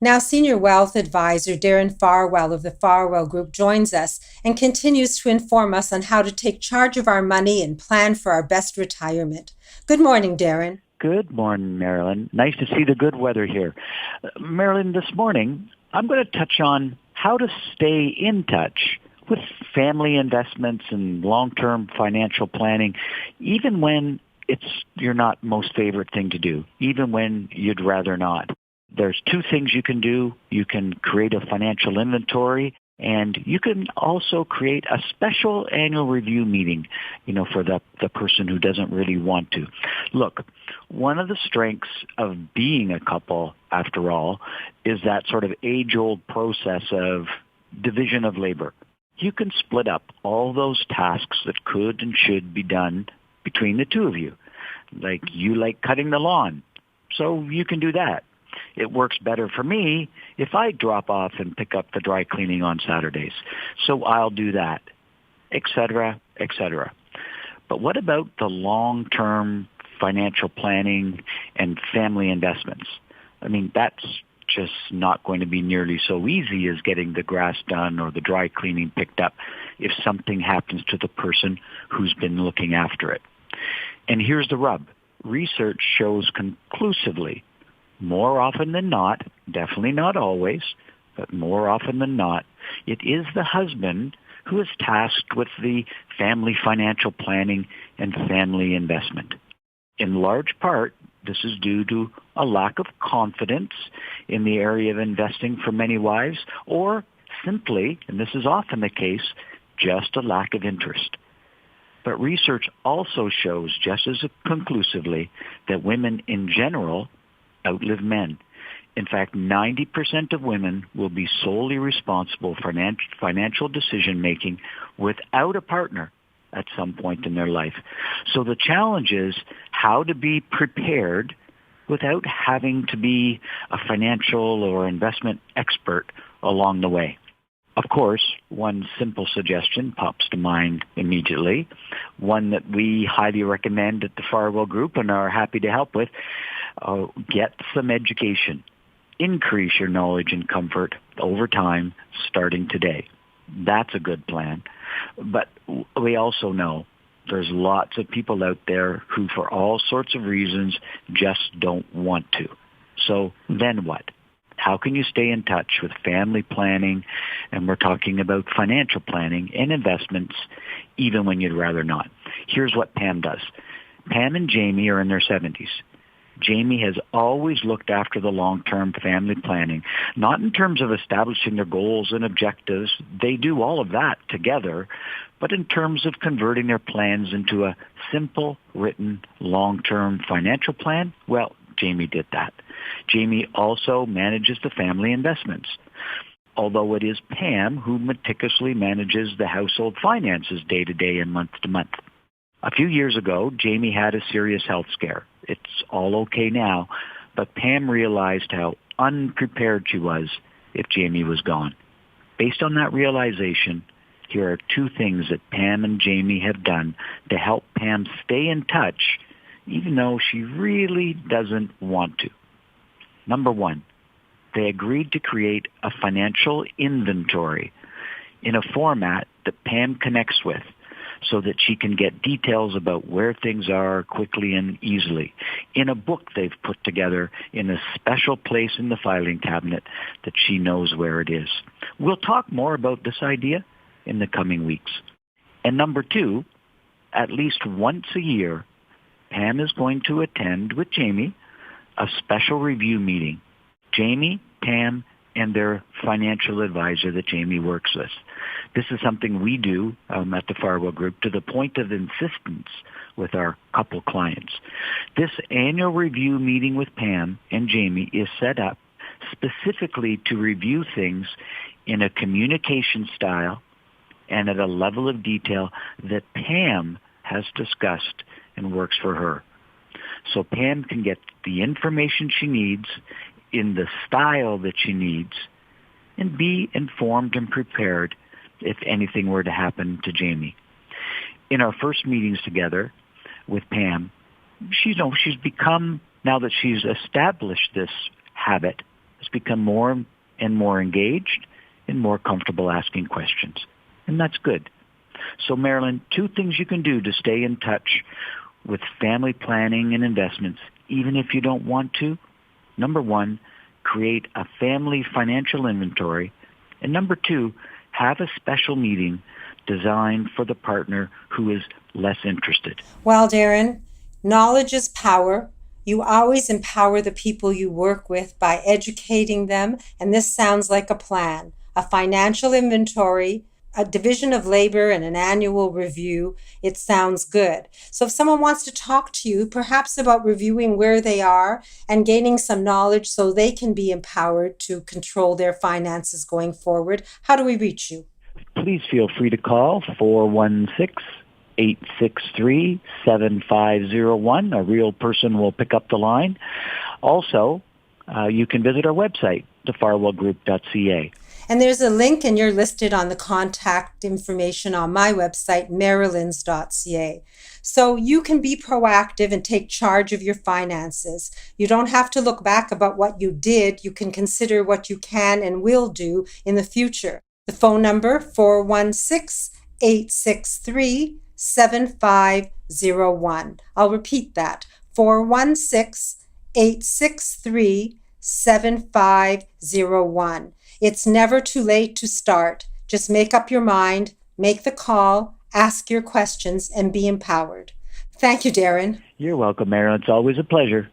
Now, Senior Wealth Advisor Darren Farwell of the Farwell Group joins us and continues to inform us on how to take charge of our money and plan for our best retirement. Good morning, Darren. Good morning, Marilyn. Nice to see the good weather here. Marilyn, this morning, I'm going to touch on how to stay in touch with family investments and long-term financial planning, even when it's your not most favorite thing to do, even when you'd rather not. There's two things you can do. You can create a financial inventory, and you can also create a special annual review meeting, for the person who doesn't really want to. Look, one of the strengths of being a couple, after all, is that sort of age-old process of division of labor. You can split up all those tasks that could and should be done between the two of you. Like you like cutting the lawn, so you can do that. It works better for me if I drop off and pick up the dry cleaning on Saturdays. So I'll do that, et cetera, et cetera. But what about the long-term financial planning and family investments? I mean, that's just not going to be nearly so easy as getting the grass done or the dry cleaning picked up if something happens to the person who's been looking after it. And here's the rub. Research shows conclusively, more often than not, definitely not always, but more often than not, it is the husband who is tasked with the family financial planning and family investment. In large part, this is due to a lack of confidence in the area of investing for many wives, or simply, and this is often the case, just a lack of interest. But research also shows just as conclusively that women in general outlive men. In fact, 90% of women will be solely responsible for financial decision-making without a partner at some point in their life. So the challenge is how to be prepared without having to be a financial or investment expert along the way. Of course, one simple suggestion pops to mind immediately, one that we highly recommend at the Farwell Group and are happy to help with. Get some education. Increase your knowledge and comfort over time, starting today. That's a good plan. But we also know there's lots of people out there who, for all sorts of reasons, just don't want to. So then what? How can you stay in touch with family planning, and we're talking about financial planning and investments, even when you'd rather not? Here's what Pam does. Pam and Jamie are in their 70s. Jamie has always looked after the long-term family planning, not in terms of establishing their goals and objectives. They do all of that together, but in terms of converting their plans into a simple, written, long-term financial plan. Well, Jamie did that. Jamie also manages the family investments, although it is Pam who meticulously manages the household finances day to day and month to month. A few years ago, Jamie had a serious health scare. It's all okay now, but Pam realized how unprepared she was if Jamie was gone. Based on that realization, here are two things that Pam and Jamie have done to help Pam stay in touch, even though she really doesn't want to. Number one, they agreed to create a financial inventory in a format that Pam connects with, so that she can get details about where things are quickly and easily, in a book they've put together in a special place in the filing cabinet that she knows where it is. We'll talk more about this idea in the coming weeks. And number two, at least once a year, Pam is going to attend with Jamie a special review meeting. Jamie, Pam, and their financial advisor that Jamie works with. This is something we do at the Farwell Group to the point of insistence with our couple clients. This annual review meeting with Pam and Jamie is set up specifically to review things in a communication style and at a level of detail that Pam has discussed and works for her. So Pam can get the information she needs in the style that she needs and be informed and prepared if anything were to happen to Jamie. In our first meetings together with Pam, she's become, now that she's established this habit, has become more and more engaged and more comfortable asking questions. And that's good. So Marilyn, 2 things you can do to stay in touch with family planning and investments, even if you don't want to. Number 1, create a family financial inventory. And number 2, have a special meeting designed for the partner who is less interested. Well, Darren, knowledge is power. You always empower the people you work with by educating them, and this sounds like a plan. A financial inventory, a division of labor, and an annual review. It sounds good. So if someone wants to talk to you, perhaps about reviewing where they are and gaining some knowledge so they can be empowered to control their finances going forward, how do we reach you? Please feel free to call 416-863-7501. A real person will pick up the line. Also, you can visit our website, thefarwellgroup.ca. And there's a link, and you're listed on the contact information on my website, marilyns.ca. So you can be proactive and take charge of your finances. You don't have to look back about what you did. You can consider what you can and will do in the future. The phone number, 416-863-7501. I'll repeat that, 416-863-7501. It's never too late to start. Just make up your mind, make the call, ask your questions, and be empowered. Thank you, Darren. You're welcome, Marilyn. It's always a pleasure.